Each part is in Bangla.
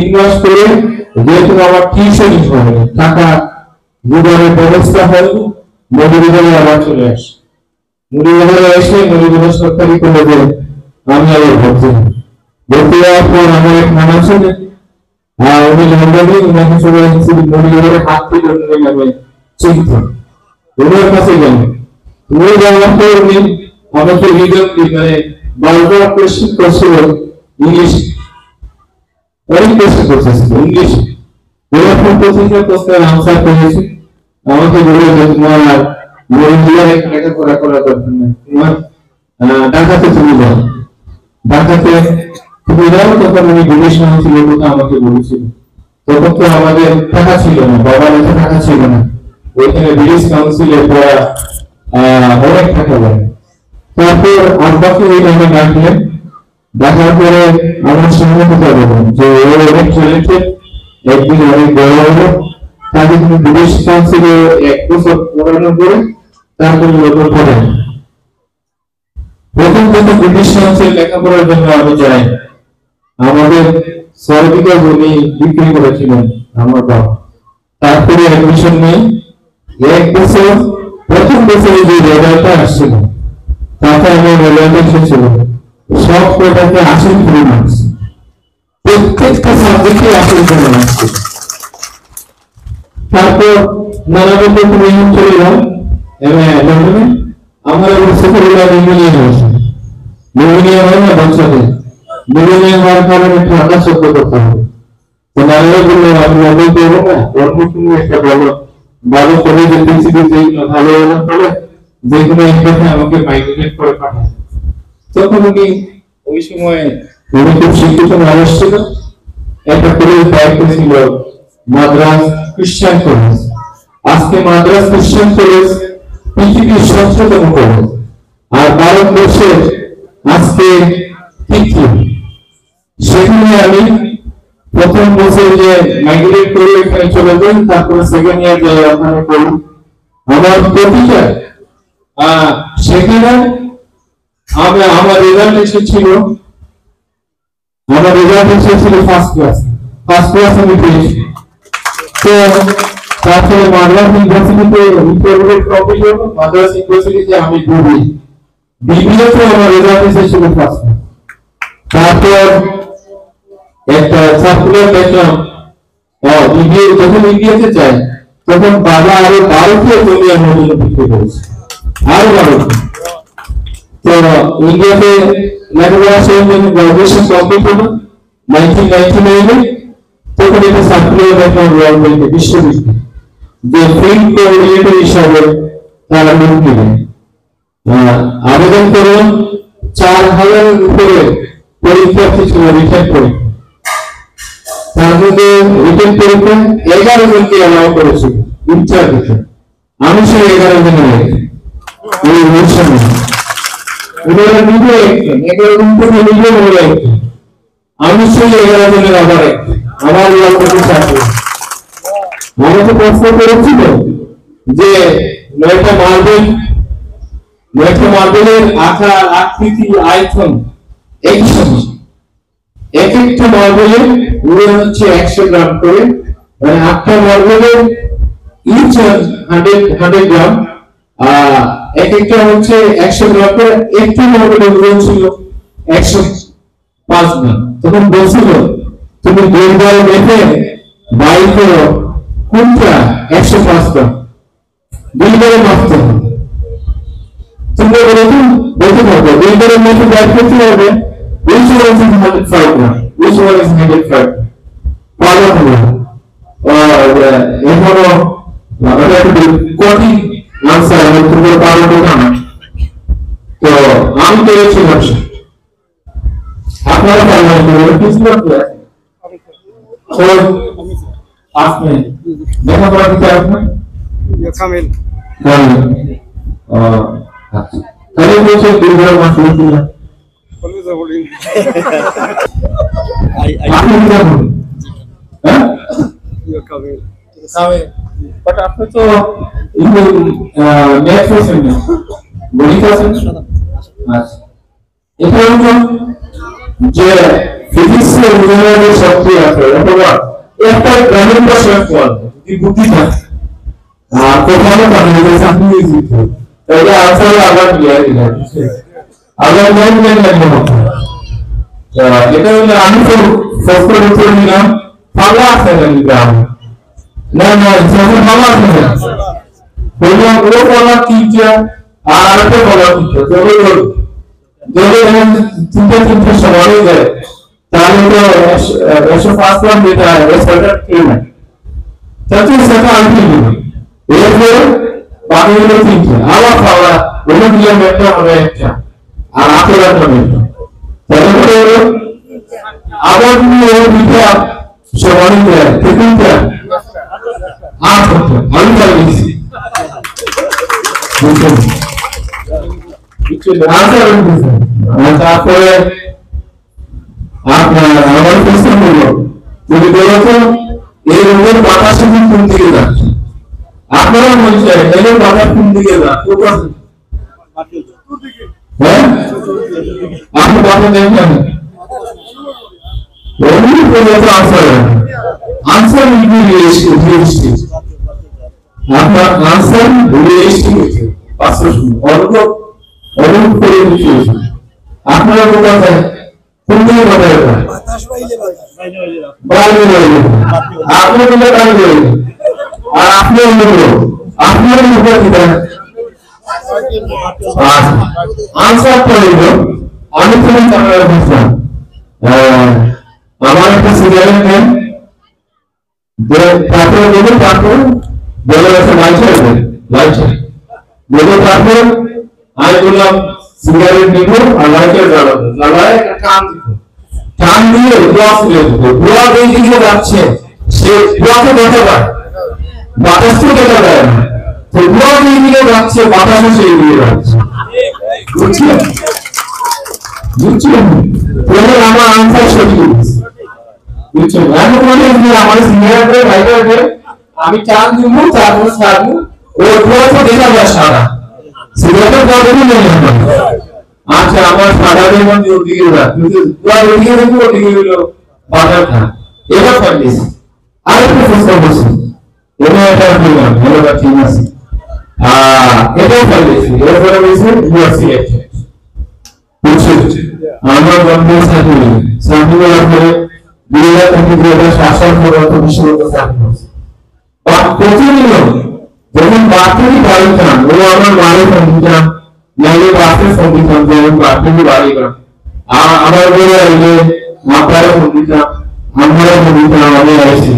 3 মাস করে যেহেতু আমার টিউশন হবে টাকা দুবারের ব্যবস্থা হলো, মৌলভীবাজারে আবার চলে আসে। মৌলভীবাজারে এসে মৌলভীবাজার সরকারি কলেজে আমি আবার ভর্তি হওয়ার পর আমার এক নানা ছিল, উনি লন্ডনে ওনাকে সবাই মৌলভীবাজারের হাত থেকে আমি চিনত, ওনার কাছে গেল। উনি যাওয়ার পর উনি আমাকে মানে বারবার কোশ্চেন করছিল ইংলিশ, অনেক কোশ্চেন করতেছিল ইংলিশ। এরকম প্রতিটা প্রশ্নের আনসার করেছি। আমাকে বলে যে তোমার মৌলভীবাজারে লেখাপড়া করার দরকার নেই, তোমার ঢাকাতে তুমি যাও, ঢাকাতে তুমি যাও। তখন উনি ব্রিটিশ ছিল কথা আমাকে বলেছিল। তখন তো আমাদের টাকা ছিল না, বাবার কাছে টাকা ছিল না, ওইখানে ব্রিটিশ কাউন্সিলে পড়া অনেক টাকা লাগে। তারপর আব্বাকে ওই নামে ডাকলেন, দেখার পরে আমার সঙ্গে কথা বললেন যে ও অনেক ট্যালেন্টেড, একদিন অনেক বড় হলো, তাকে তুমি ব্রিটিশ কাউন্সিলে 1 বছর পড়ানোর পরে তারপরে নতুন পড়েন। প্রথম ব্রিটিশ কাউন্সিল লেখাপড়ার জন্য আমি যাই, আমাদের সরবিকা জমি বিক্রি করেছিলেন আমার বাবা। তারপরে অ্যাডমিশন নেই, 1 বছর, প্রথম বছরে যে রেজাল্টটা আসছিল তাতে আমার রেজাল্ট এসেছিল সব কটাতে 80 মার্কস, প্রত্যেকটা সাবজেক্টে 80 মার্কস। তারপর নানাবিধ নিয়ম চলে গেল লন্ডনে। আমার নিউমোনিয়া হয়েছে, নিউমোনিয়া হয় না বাচ্চাদের, নিউমোনিয়া হওয়ার কারণে ঠান্ডা সহ্য করতে হবে। তো নানারা বললেন আমি লন্ডন করবো না, লন্ডন তুমি একটা ভালো কলেজের প্রিন্সিপাল ভালো করে যে কোনো একটাকে আমাকে মাইগ্রেট করে পাঠায়। তখন উনি ওই সময় উনি খুব শিক্ষিত মানুষ ছিল, একটা কলেজ দায়িত্ব ছিল মাদ্রাস খ্রিস্টান কলেজ। আজকে মাদ্রাস খ্রিস্টান কলেজ পৃথিবীর 7ম কলেজ, আর ভারতবর্ষের আজকে 3য়। সেখানে আমি প্রথম বছর যে মাইগ্রেট করে এখানে চলে যাই, তারপরে সেকেন্ড ইয়ার যাই ওখানে করি। আমার প্রতিটা সেখানে আমার রেজাল্ট এসেছিল ফার্স্ট ক্লাস আমি পেয়েছি। তো তারপরে মাদ্রাস ইউনিভার্সিটিতে ইন্টারভিউ কমপ্লিট হলো, মাদ্রাস ইউনিভার্সিটিতে আমি বিবিএতে আমার রেজাল্ট এসেছিল ফার্স্ট। তারপর একটা সার্কুলার দেখলাম, বিবিএ যখন ইন্ডিয়াতে যাই তখন বাবা আরো 12টি জমি আমার জন্য বিক্রি করেছে, আরো 12টি। তো ইন্ডিয়াতে লেখাপড়া শেষ করে গ্রাজুয়েশন কমপ্লিট হলো 1999-এ। তখন একটা সার্কুলার দেখলাম রয়্যাল বেঙ্গল বিশ্ববিদ্যালয় যে ফিল্ড কোঅর্ডিনেটর হিসাবে তারা নিয়োগ দিলেন। আবেদন করলাম, 4000-এর উপরে পরীক্ষার্থী ছিল রিটার্ন পরীক্ষা, তার মধ্যে রিটার্ন পরীক্ষা 11 জনকে অ্যালাউ করেছিল ইন্টারভিউ। আমি সেই 11 জনের এই অনুষ্ঠানে ওনারা নিজে 11 জন থেকে নিজে বলে আমি সেই 11 জনের আবার আমার লক্ষ্যকে চাকরি। আমাকে প্রশ্ন করেছিল যে 9টা মার্বেলের আকার আকৃতি আয়তন একসঙ্গে, এক একটা মার্বেলের ওজন হচ্ছে 100 গ্রাম করে, মানে 8টা মার্বেলের ইচ 100 গ্রাম, এক একটা হচ্ছে 100 গ্রাম করে। একটি মার্বেলের ওজন ছিল 105 গ্রাম। তখন বলছিল তুমি 2 বার মেপে বাই করো কোনটা 105 গ্রাম, 2 বারে মাপতে হবে। তোমরা বলতে পারবে 2 বারে মেপে বাই করতে হবে which one is 105 gram, which one is 105 পাওয়া যাবে। এখনো এটা একটু কঠিন আনসার, আমি তোমার পাওয়া যাবে না। তো আমি পেয়েছিলাম, আপনারা পারবেন না, কিছু করতে তো আপনি দেখা করা দিতে আপনার কামিল তাহলে বলছে 2 বার মাস হয়েছিল আপনি কি জানেন? হ্যাঁ বাট আপনি তো ম্যাথ পড়ছেন না, গণিত আছেন। আচ্ছা, এটা হলো যে ফিজিক্সে উদাহরণের শক্তি আছে অথবা একটা গ্রামীণ ভাষায় ফল যদি বুদ্ধি থাকে আর কোথাও পাঠানো যায় আপনি তাহলে আনসার আবার ক্লিয়ার হয়ে যাবে আবার মনে মনে লাগবে এটা হলো আমি তো ফসফেট উত্তর নিলাম পাওয়া আছে না গ্রাম না না যখন পাওয়া আছে না বললাম ও পাওয়া টিচার আর আরেকটা পাওয়া টিচার তবে যদি এমন তিনটে সমান হয়ে যায় তাহলে তো 105 বার যেটা সেটা কেউ না তাতে সেটা আনতে হবে এরপরে বাকি হলো তিনটে আবার পাওয়া ওটা দিলাম একটা হবে একটা আর আপেল একটা তাহলে আবার তুমি ওই দুইটা সমান হয়ে যায় তিনটা 8 হতো আমি পাইছি তারপরে আপনার আমার প্রশ্ন হলো যদি বলতো এই রোগের বাতাস কোন দিকে যাচ্ছে আপনারা বলছেন এই বাতাস কোন দিকে যাচ্ছে হ্যাঁ আপনি কথা দেখেন আনসার রিয়েলিস্টিক আপনার আনসার রিয়েলিস্টিক হয়েছে 500 অনুরূপ করে দিচ্ছি আপনারা কোথায় কোন দিকে কথা বাতাস বাইরে আপনি বলে বাইরে আর আপনি আপনার উপর দিবেন আনসার করব আমি তুমি ক্যামেরা বুঝলাম আমার একটা সিরিয়াল নেম তারপরে বলে তারপর বলে আছে লাইট বলে তারপর আমি বললাম সিগারেট নিব আর লাইটার জ্বালাবো জ্বালায় একটা টান দিয়ে ব্লক ফেলে দেবো ব্লক এই দিকে যাচ্ছে সে ব্লকে দেখা যায় বাতাস তো দেখা যায় না তো ব্লক এই দিকে যাচ্ছে বাতাসও সেই দিকে যাচ্ছে বুঝছেন তাহলে আমার আনসার সঠিক বুঝছেন এখন মানে আমার সিগারেটের লাইটারে আমি টান দিব তারপর ছাড়বো ও ব্লকে দেখা যায় সারা সিগারেটের প্রবলেম নেই আচ্ছা আমার সাধারণের মধ্যে ওদিকে না কিন্তু তোমার ওদিকে দেখো ওদিকে হলো বাজার না এবার পাইলিস আরেকটা প্রশ্ন বলছি এটা এটা বললাম এটা ঠিক আছে এটাও পাইলিস এরপরে বলছি ইউএসসি বুঝছো আমরা বন্ধু সাথে সাথীরা করে বিয়ের থেকে বিয়ের শাসন করে তো বিশ্বত সাথে বা প্রতিদিন যখন বাকি বাড়িতাম ও আমার মায়ের সঙ্গীতাম নাইলে বাসের সঙ্গীতাম যেমন বাকি বাড়িতাম আমার বলে আইলে মাতারে সঙ্গীতাম আমারও সঙ্গীতাম আমি আইছি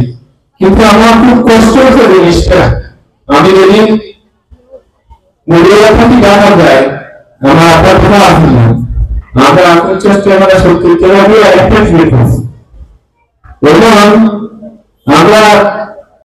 কিন্তু আমার খুব কষ্ট হচ্ছে জিনিসটা আমি যদি মরিয়া থাকি দেখা যায় আমার আপনার কথা আসে না আমরা আপনার চেষ্টা আমরা সত্যি একটা ফিরে পাচ্ছি এবং আমরা